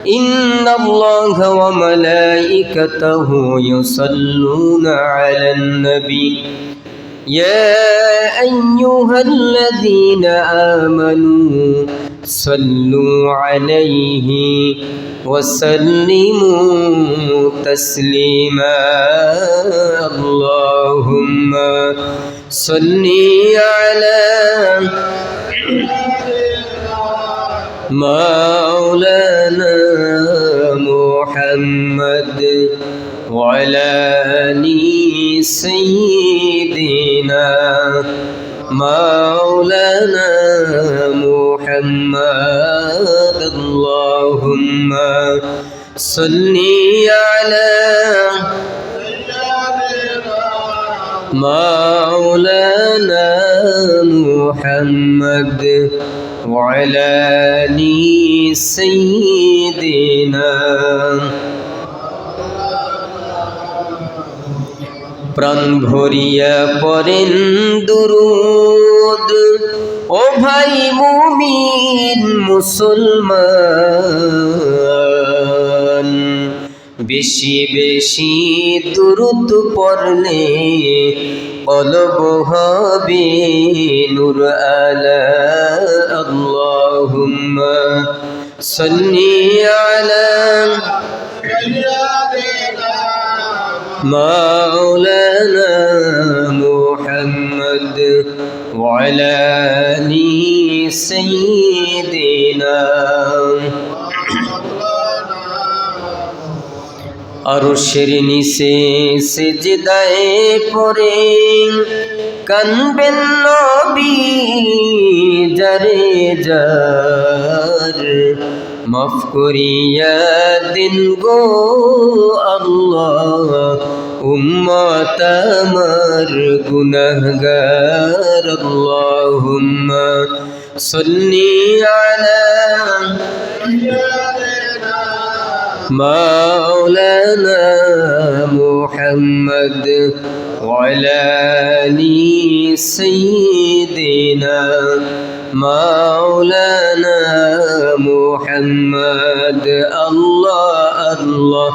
إن الله وملائكته يصلون على النبي يا أيها الذين آمنوا صلوا عليه وسلموا تسليما اللهم صل على مولانا محمد وعلى آل سيدنا مولانا محمد اللهم صل على مولانا محمد وعلى آل سيدنا প্রাণ ভরিয়া পড়েন দুরূদ ও ভাই মুমিন মুসলমান বেশি বেশি দুরূদ পড়লে কলব হবে নূর আলা আল্লাহুম্মা সাল্লি আলা مولانا محمد وعلى آل سيدنا আরশের নিচে সিজদায়ে পড়ে কানবেন নবী জারে জার মাফ করিয়া দিন গো আল্লাহ উম্মত আমার গুনাহগার আল্লাহুম্মা সাল্লি আলা مولانا محمد وعلى آل سيدنا مولانا محمد الله الله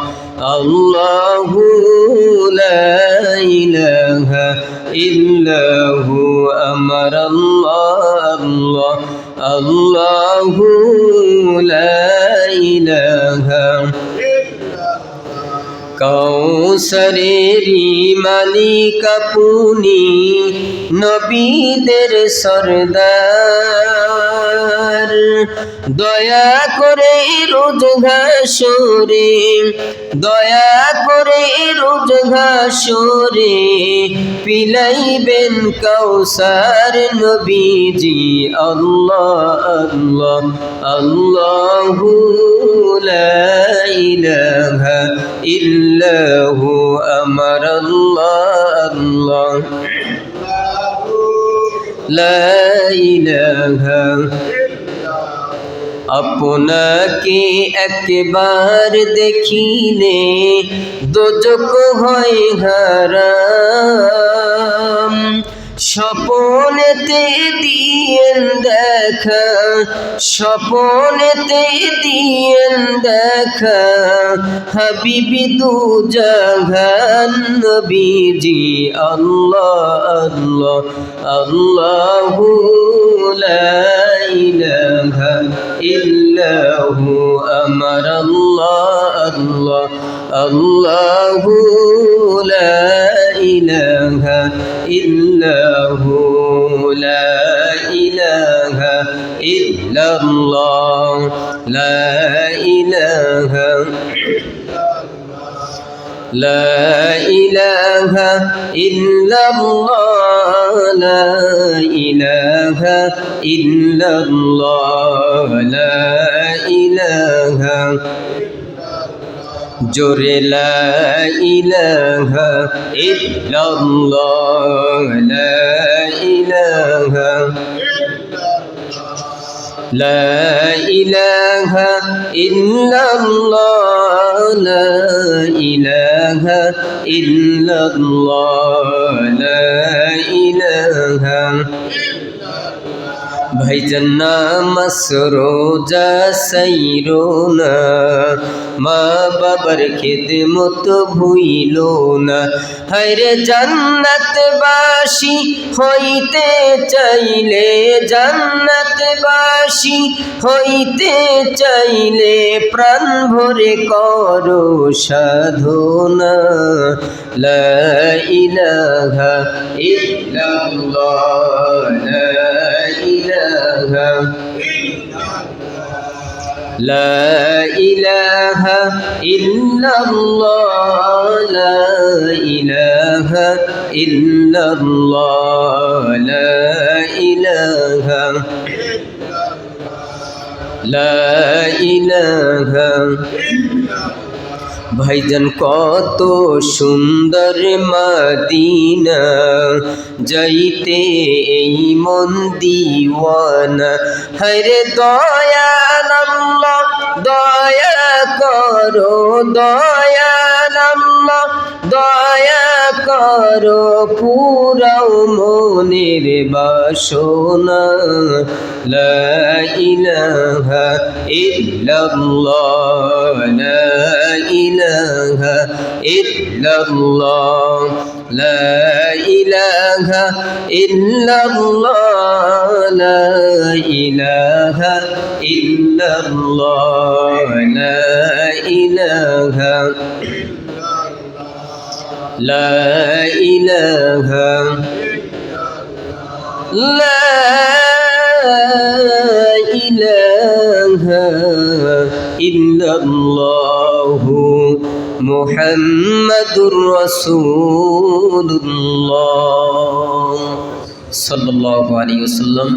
الله لا إله إلا هو أمر الله الله الله لا إله কৌসরেরি মালিক আপনি নবীদের সরদার দয়া করে রোজ ঘাসরে দয়া করে রোজ ঘাসরে পিলাইবেন কৌসার নবীজি আল্লাহ আল্লাহ আল্লাহু লা ইলাহা ইল্লাহু আমার আল্লাহ আল্লাহ লা ইলাহা আপনাকে একবার দেখিলে দোজখ হয় হারাম স্বপনেতে দিয়েন দেখা স্বপনেতে দিয়েন দেখা হাবিবি দু জাহান নবীজি আল্লাহ আল্লাহ আল্লাহু লা ইলাহা ইল্লাহু আমার আল্লাহ আল্লাহ আল্লাহু লা ইলাহা ইল্লাহু লা ইলাহা ইল্লাল্লাহ লা ইলাহা لا إله إلا الله لا إله إلا الله لا إله জোরে লা ইলাহা ইল্লাল্লাহ লা ইলাহা لا إله إلا الله لا إله إلا الله لا إله ভাইজান নামাজ রোজা সাইরো না, মা বাবার খিদমত ভুইলো না। হায়রে জান্নাতবাসী হইতে চাইলে, জান্নাতবাসী হইতে চাইলে প্রাণ ভরে করো সাধনা। লা ইলাহা ইল্লাল্লাহ, লা ইলাহা লা ইলাহা ইল্লাল্লাহ, লা ইলাহা ইল্লাল্লাহ, লা ইলাহা লা ইলাহা। ভাইজান কত সুন্দর মদিনা, যাইতে এই মন দিওয়ানা। হায়রে দয়াল আল্লাহ দয়া করো, দয়াল আল্লাহ দয়া করো, পুরাও মনের বাসনা। লা ইলাহা ইল্লাল্লাহ, লা ইলাহা ইল্লাল্লাহ, লা ইলাহা ইল্লাল্লাহ, লা ইলাহা ইল্লাল্লাহ, লা ইলাহা লা ইলাহা লা ইলাহা ইল্লাল্লাহু মুহাম্মাদুর রাসূলুল্লাহ সাল্লাল্লাহু আলাইহি ওয়াসাল্লাম।